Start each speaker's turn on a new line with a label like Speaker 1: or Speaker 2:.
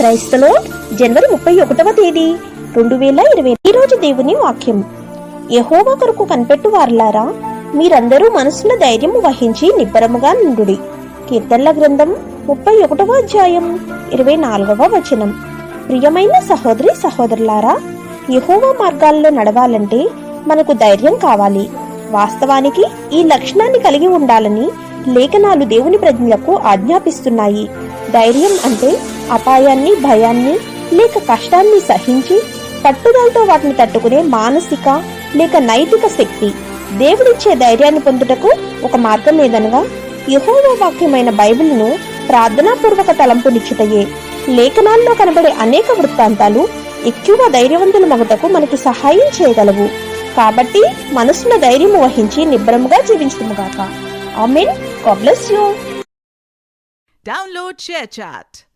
Speaker 1: క్రైస్తలో జనవరి 31వ తేదీ 2020. ఈ రోజు దేవుని వాక్యం. యెహోవా కొరకు కనిపెట్టు వారలారా, మీరందరూ మనసులో ధైర్యము వహించి నిబ్బరముగా నుండుడి. కీర్తనల గ్రంథం 31వ అధ్యాయం 24వ వచనం. ప్రియమైన సహోదరి సహోదరులారా, యెహోవా మార్గాల్లో నడవాలంటే మనకు ధైర్యం కావాలి. వాస్తవానికి ఈ లక్షణాన్ని కలిగి ఉండాలని లేఖనాలు దేవుని ప్రజలకు ఆజ్ఞాపిస్తున్నాయి. ధైర్యం అంటే అపాయాన్ని, భయాన్ని లేక కష్టాన్ని సహించి పట్టుదలతో వాటిని తట్టుకునే మానసిక లేక నైతిక శక్తి. దేవుడిచ్చే ధైర్యాన్ని పొందుటకు ఒక మార్గం ఏదనగా యెహోవా వాక్యమైన బైబిల్ను ప్రార్థనాపూర్వక తలంపునిచ్చుటయే. లేఖనాల్లో కనబడే అనేక వృత్తాంతాలు ఎక్కువ ధైర్యవంతుల మగుటకు మనకి సహాయం చేయగలవు. కాబట్టి మనసులో ధైర్యం వహించి నిబ్బరముగా జీవించుదుముగాక. ఆమేన్. God bless you.
Speaker 2: Download ShareChat.